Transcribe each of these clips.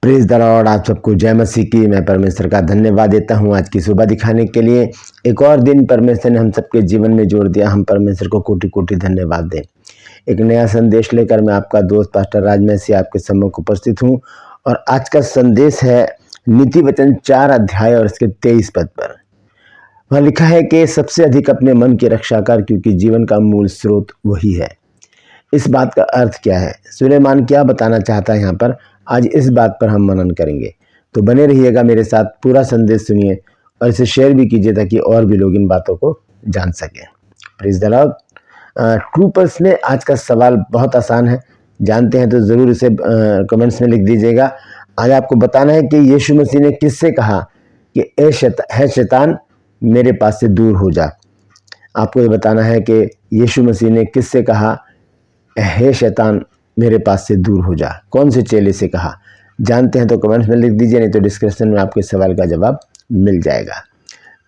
Praise the Lord. आप सबको जय मसीह की। मैं परमेश्वर का धन्यवाद देता हूँ आज की सुबह दिखाने के लिए। एक और दिन परमेश्वर ने हम सबके जीवन में जोड़ दिया। हम परमेश्वर को कोटि कोटि धन्यवाद दें। एक नया संदेश लेकर मैं आपका दोस्त पास्टर राजमसी आपके सम्मुख उपस्थित हूँ और आज का संदेश है नीति वचन 4 अध्याय और इसके 23 पद पर। वहाँ लिखा है कि सबसे अधिक अपने मन की रक्षा कर, क्योंकि जीवन का मूल स्रोत वही है। इस बात का अर्थ क्या है, सुलेमान क्या बताना चाहता है यहाँ पर, आज इस बात पर हम मनन करेंगे। तो बने रहिएगा मेरे साथ, पूरा संदेश सुनिए और इसे शेयर भी कीजिए ताकि और भी लोग इन बातों को जान सकें। Praise the Lord. ट्रूपर्स में आज का सवाल बहुत आसान है, जानते हैं तो ज़रूर इसे कमेंट्स में लिख दीजिएगा। आज आपको बताना है कि यीशु मसीह ने किससे कहा कि है शैतान मेरे पास से दूर हो जा। आपको ये बताना है कि यीशु मसीह ने किससे कहा हे शैतान मेरे पास से दूर हो जा, कौन से चेले से कहा। जानते हैं तो कमेंट्स में लिख दीजिए, नहीं तो डिस्क्रिप्शन में आपके सवाल का जवाब मिल जाएगा।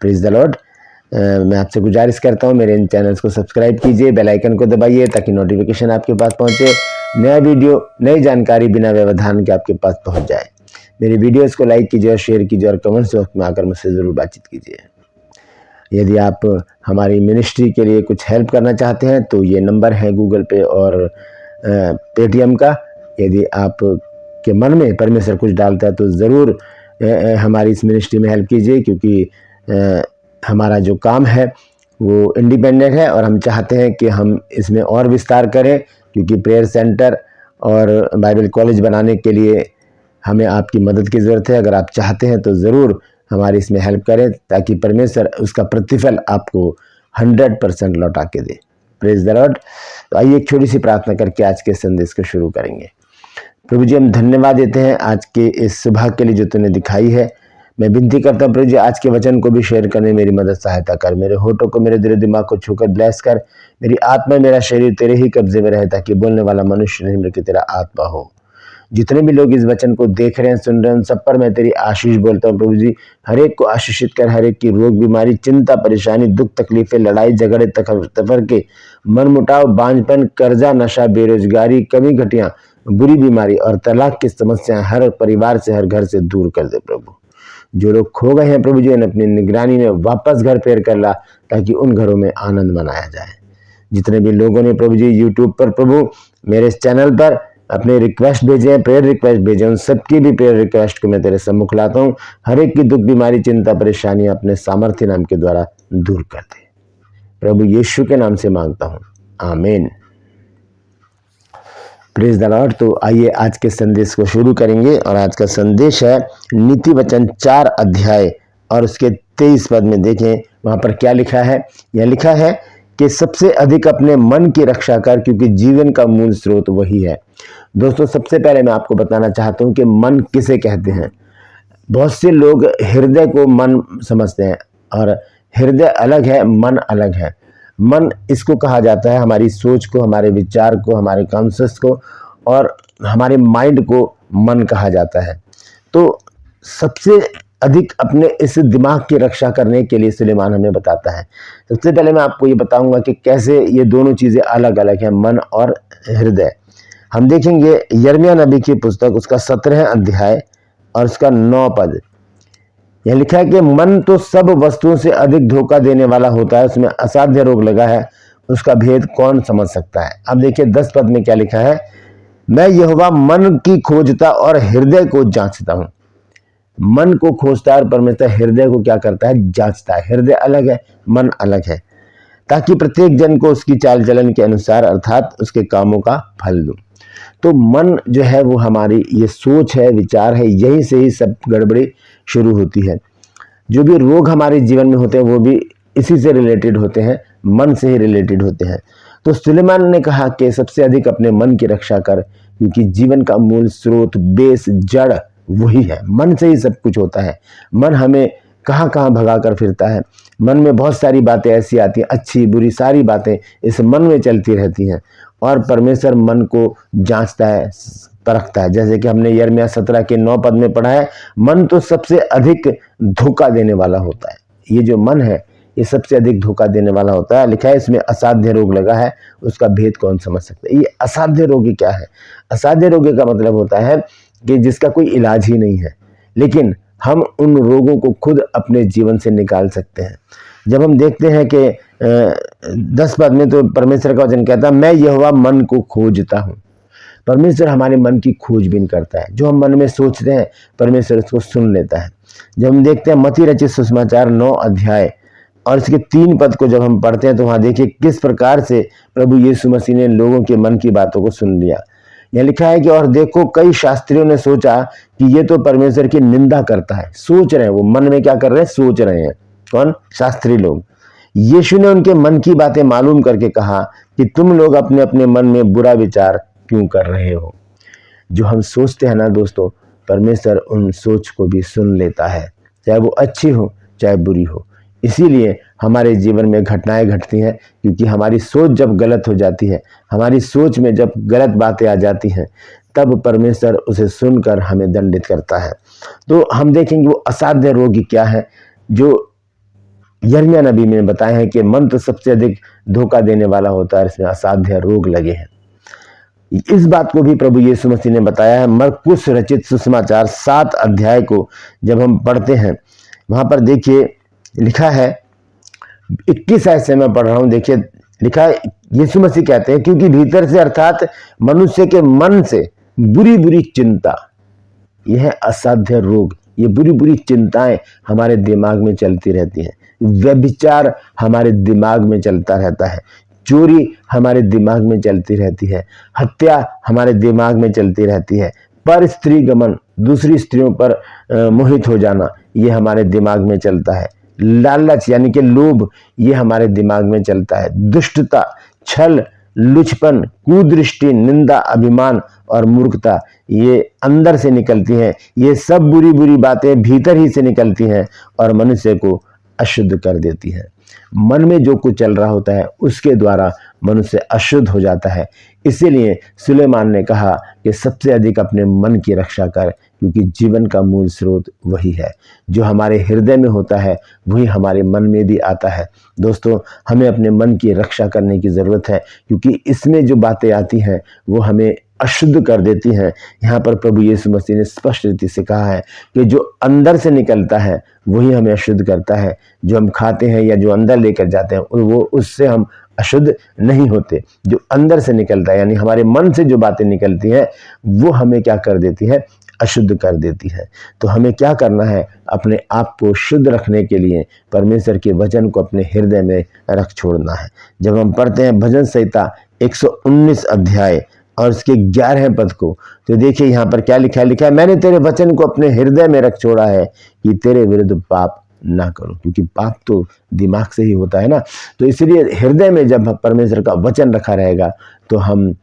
Praise the Lord. मैं आपसे गुजारिश करता हूँ मेरे इन चैनल्स को सब्सक्राइब कीजिए, बेल आइकन को दबाइए ताकि नोटिफिकेशन आपके पास पहुँचे, नया वीडियो नई जानकारी बिना व्यवधान के आपके पास पहुँच जाए। मेरी वीडियोज़ को लाइक कीजिए और शेयर कीजिए और कमेंट्स बॉक्स में आकर मुझसे ज़रूर बातचीत कीजिए। यदि आप हमारी मिनिस्ट्री के लिए कुछ हेल्प करना चाहते हैं तो ये नंबर है गूगल पे और पेटीएम का। यदि आप के मन में परमेश्वर कुछ डालता है तो ज़रूर हमारी इस मिनिस्ट्री में हेल्प कीजिए, क्योंकि हमारा जो काम है वो इंडिपेंडेंट है और हम चाहते हैं कि हम इसमें और विस्तार करें, क्योंकि प्रेयर सेंटर और बाइबल कॉलेज बनाने के लिए हमें आपकी मदद की ज़रूरत है। अगर आप चाहते हैं तो ज़रूर हमारी इसमें हेल्प करें ताकि परमेश्वर उसका प्रतिफल आपको 100% लौटा के दे। Praise the Lord. तो आइए एक छोटी सी प्रार्थना करके आज के संदेश को शुरू करेंगे। प्रभु जी, हम धन्यवाद देते हैं आज के इस सुबह के लिए जो तूने दिखाई है। मैं विनती करता हूँ प्रभु जी, आज के वचन को भी शेयर करने मेरी मदद सहायता कर। मेरे होठों को, मेरे दिल दिमाग को छूकर ब्लेस कर। मेरी आत्मा, मेरा शरीर तेरे ही कब्जे में रहे ताकि बोलने वाला मनुष्य नहीं बल्कि तेरा आत्मा हो। जितने भी लोग इस वचन को देख रहे हैं, सुन रहे हैं, उन सब पर मैं तेरी आशीष बोलता हूँ प्रभु जी। हर एक को आशीषित कर, हर एक की रोग बीमारी, चिंता, परेशानी, दुख, तकलीफें, लड़ाई झगड़े, तफर के, मन मुटाव, बांझपन, कर्जा, नशा, बेरोजगारी, कमी घटिया, बुरी बीमारी और तलाक की समस्याएं हर परिवार से, हर घर से दूर कर दे प्रभु। जो लोग खो गए हैं प्रभु जी, अपनी निगरानी में वापस घर फेर कर ला ताकि उन घरों में आनंद मनाया जाए। जितने भी लोगों ने प्रभु जी यूट्यूब पर प्रभु मेरे इस चैनल पर अपने रिक्वेस्ट भेजे हैं, प्रेयर रिक्वेस्ट भेजे, उन सबकी भी प्रेयर रिक्वेस्ट को मैं तेरे सम्मुख लाता हूँ। हर एक की दुख, बीमारी, चिंता, परेशानी अपने सामर्थ्य नाम के द्वारा दूर कर दे। प्रभु यीशु के नाम से मांगता हूँ, आमीन। Praise the Lord. तो आइए आज के संदेश को शुरू करेंगे और आज का संदेश है नीति वचन 4 अध्याय और उसके 23 पद में देखें वहाँ पर क्या लिखा है। यह लिखा है कि सबसे अधिक अपने मन की रक्षा कर, क्योंकि जीवन का मूल स्रोत वही है। दोस्तों, सबसे पहले मैं आपको बताना चाहता हूँ कि मन किसे कहते हैं। बहुत से लोग हृदय को मन समझते हैं और हृदय अलग है, मन अलग है। मन इसको कहा जाता है हमारी सोच को, हमारे विचार को, हमारे कॉन्शियस को और हमारे माइंड को मन कहा जाता है। तो सबसे अधिक अपने इस दिमाग की रक्षा करने के लिए सुलेमान हमें बताता है। सबसे पहले मैं आपको ये बताऊंगा कि कैसे ये दोनों चीज़ें अलग अलग हैं, मन और हृदय। हम देखेंगे यिर्मयाह नबी की पुस्तक, उसका 17 अध्याय और उसका 9 पद। यह लिखा है कि मन तो सब वस्तुओं से अधिक धोखा देने वाला होता है, उसमें असाध्य रोग लगा है, उसका भेद कौन समझ सकता है। अब देखिए 10 पद में क्या लिखा है, मैं यहोवा मन की खोजता और हृदय को जांचता हूं। मन को खोजता है और परमेश्वर हृदय को क्या करता है, जांचता है। हृदय अलग है, मन अलग है, ताकि प्रत्येक जन को उसकी चाल चलन के अनुसार अर्थात उसके कामों का फल दूं। तो मन जो है वो हमारी ये सोच है, विचार है, यहीं से ही सब गड़बड़ी शुरू होती है। जो भी रोग हमारे जीवन में होते हैं वो भी इसी से रिलेटेड होते हैं, मन से ही रिलेटेड होते हैं। तो सुलेमान ने कहा कि सबसे अधिक अपने मन की रक्षा कर, क्योंकि जीवन का मूल स्रोत, बेस, जड़ वही है। मन से ही सब कुछ होता है। मन हमें कहाँ कहाँ भगा कर फिरता है। मन में बहुत सारी बातें ऐसी आती हैं, अच्छी बुरी सारी बातें इस मन में चलती रहती हैं और परमेश्वर मन को जांचता है, परखता है। जैसे कि हमने यिर्मयाह 17 के 9 पद में पढ़ा है, मन तो सबसे अधिक धोखा देने वाला होता है। ये जो मन है ये सबसे अधिक धोखा देने वाला होता है। लिखा है इसमें असाध्य रोग लगा है, उसका भेद कौन समझ सकता है। ये असाध्य रोगी क्या है? असाध्य रोगी का मतलब होता है कि जिसका कोई इलाज ही नहीं है, लेकिन हम उन रोगों को खुद अपने जीवन से निकाल सकते हैं। जब हम देखते हैं कि 10 पद में तो परमेश्वर का वचन कहता है, मैं यहोवा मन को खोजता हूँ। परमेश्वर हमारे मन की खोजबीन करता है। जो हम मन में सोचते हैं परमेश्वर उसको सुन लेता है। जब हम देखते हैं मत्ती रचित सुसमाचार 9 अध्याय और इसके 3 पद को जब हम पढ़ते हैं तो वहाँ देखिए किस प्रकार से प्रभु यीशु मसीह ने लोगों के मन की बातों को सुन लिया। यह लिखा है कि और देखो कई शास्त्रियों ने सोचा कि ये तो परमेश्वर की निंदा करता है। सोच रहे हैं, वो मन में क्या कर रहे हैं, सोच रहे हैं। कौन? शास्त्री लोग। यीशु ने उनके मन की बातें मालूम करके कहा कि तुम लोग अपने अपने मन में बुरा विचार क्यों कर रहे हो। जो हम सोचते हैं ना दोस्तों, परमेश्वर उन सोच को भी सुन लेता है, चाहे वो अच्छी हो चाहे बुरी हो। इसीलिए हमारे जीवन में घटनाएं घटती हैं, क्योंकि हमारी सोच जब गलत हो जाती है, हमारी सोच में जब गलत बातें आ जाती हैं, तब परमेश्वर उसे सुनकर हमें दंडित करता है। तो हम देखेंगे वो असाध्य रोग क्या है जो यिर्मयाह नबी ने बताया है कि मन तो सबसे अधिक धोखा देने वाला होता है, इसमें असाध्य रोग लगे हैं। इस बात को भी प्रभु यीशु मसीह ने बताया है। मरकुस रचित सुसमाचार 7 अध्याय को जब हम पढ़ते हैं, वहां पर देखिए लिखा है, 21 आयत से मैं पढ़ रहा हूं। देखिए लिखा है, यीशु मसीह कहते हैं, क्योंकि भीतर से अर्थात मनुष्य के मन से बुरी बुरी चिंता, यह असाध्य रोग, ये बुरी बुरी चिंताएं हमारे दिमाग में चलती रहती हैं। व्यभिचार हमारे दिमाग में चलता रहता है, चोरी हमारे दिमाग में चलती रहती है, हत्या हमारे दिमाग में चलती रहती है, पर स्त्री गमन, दूसरी स्त्रियों पर मोहित हो जाना, ये हमारे दिमाग में चलता है। लालच यानी कि लोभ, ये हमारे दिमाग में चलता है। दुष्टता, छल, लुचपन, कुदृष्टि, निंदा, अभिमान और मूर्खता, ये अंदर से निकलती हैं। ये सब बुरी बुरी बातें भीतर ही से निकलती हैं और मनुष्य को अशुद्ध कर देती हैं। मन में जो कुछ चल रहा होता है उसके द्वारा मनुष्य अशुद्ध हो जाता है। इसीलिए सुलेमान ने कहा कि सबसे अधिक अपने मन की रक्षा कर, क्योंकि जीवन का मूल स्रोत वही है। जो हमारे हृदय में होता है वही हमारे मन में भी आता है। दोस्तों, हमें अपने मन की रक्षा करने की ज़रूरत है, क्योंकि इसमें जो बातें आती हैं वो हमें अशुद्ध कर देती हैं। यहाँ पर प्रभु यीशु मसीह ने स्पष्ट रीति से कहा है कि जो अंदर से निकलता है वही हमें अशुद्ध करता है। जो हम खाते हैं या जो अंदर लेकर जाते हैं वो उससे हम अशुद्ध नहीं होते। जो अंदर से निकलता है यानी हमारे मन से जो बातें निकलती हैं वो हमें क्या कर देती है, अशुद्ध कर देती है। तो हमें क्या करना है, अपने आप को शुद्ध रखने के लिए परमेश्वर के वचन को अपने हृदय में रख छोड़ना है। जब हम पढ़ते हैं भजन संहिता 119 अध्याय और इसके 11वें पद को, तो देखिए यहाँ पर क्या लिखा है। लिखा है, मैंने तेरे वचन को अपने हृदय में रख छोड़ा है कि तेरे विरुद्ध पाप ना करूं। क्योंकि पाप तो दिमाग से ही होता है ना, तो इसलिए हृदय में जब परमेश्वर का वचन रखा रहेगा तो हम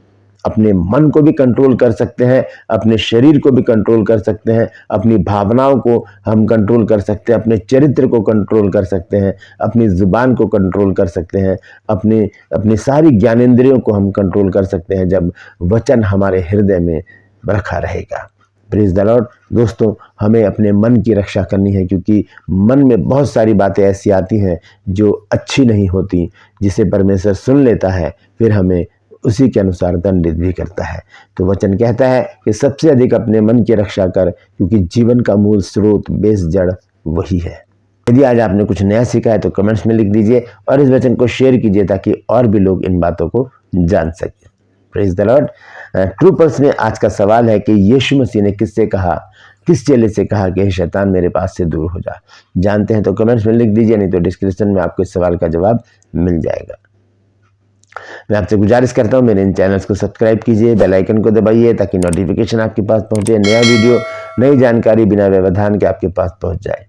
अपने मन को भी कंट्रोल कर सकते हैं, अपने शरीर को भी कंट्रोल कर सकते हैं, अपनी भावनाओं को हम कंट्रोल कर सकते हैं, अपने चरित्र को कंट्रोल कर सकते हैं, अपनी जुबान को कंट्रोल कर सकते हैं, अपनी सारी ज्ञानेंद्रियों को हम कंट्रोल कर सकते हैं जब वचन हमारे हृदय में रखा रहेगा। Praise the Lord. दोस्तों, हमें अपने मन की रक्षा करनी है, क्योंकि मन में बहुत सारी बातें ऐसी आती हैं जो अच्छी नहीं होती, जिसे परमेश्वर सुन लेता है, फिर हमें उसी के अनुसार दंडित भी करता है। तो वचन कहता है कि सबसे अधिक अपने मन की रक्षा कर, क्योंकि जीवन का मूल स्रोत बेस जड़ वही है। यदि आज आपने कुछ नया सीखा है तो कमेंट्स में लिख दीजिए और इस वचन को शेयर कीजिए ताकि और भी लोग इन बातों को जान सकें। Praise the Lord. True pulse में आज का सवाल है कि यीशु मसीह ने किससे कहा, किस चेले से कहा कि शैतान मेरे पास से दूर हो जा। जानते हैं तो कमेंट्स में लिख दीजिए, नहीं तो डिस्क्रिप्शन में आपको इस सवाल का जवाब मिल जाएगा। मैं आपसे गुजारिश करता हूं मेरे इन चैनल्स को सब्सक्राइब कीजिए, बेल आइकन को दबाइए ताकि नोटिफिकेशन आपके पास पहुंचे, नया वीडियो नई जानकारी बिना व्यवधान के आपके पास पहुंच जाए।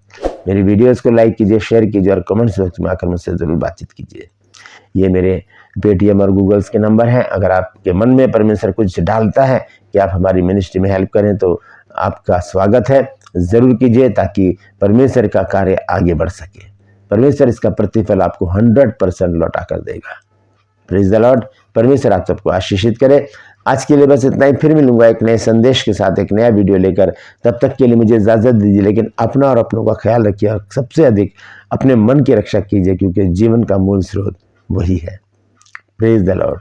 मेरी वीडियोस को लाइक कीजिए, शेयर कीजिए और कमेंट्स बॉक्स में आकर मुझसे ज़रूर बातचीत कीजिए। ये मेरे पेटीएम और गूगल्स के नंबर हैं। अगर आपके मन में परमेश्वर कुछ डालता है कि आप हमारी मिनिस्ट्री में हेल्प करें तो आपका स्वागत है, ज़रूर कीजिए ताकि परमेश्वर का कार्य आगे बढ़ सके। परमेश्वर इसका प्रतिफल आपको 100% लौटा कर देगा। Praise the Lord. परमेश्वर आप सबको आशीषित करे। आज के लिए बस इतना ही, फिर मिलूंगा एक नए संदेश के साथ, एक नया वीडियो लेकर। तब तक के लिए मुझे इजाज़त दीजिए, लेकिन अपना और अपनों का ख्याल रखिए और सबसे अधिक अपने मन की रक्षा कीजिए, क्योंकि जीवन का मूल स्रोत वही है। Praise the Lord.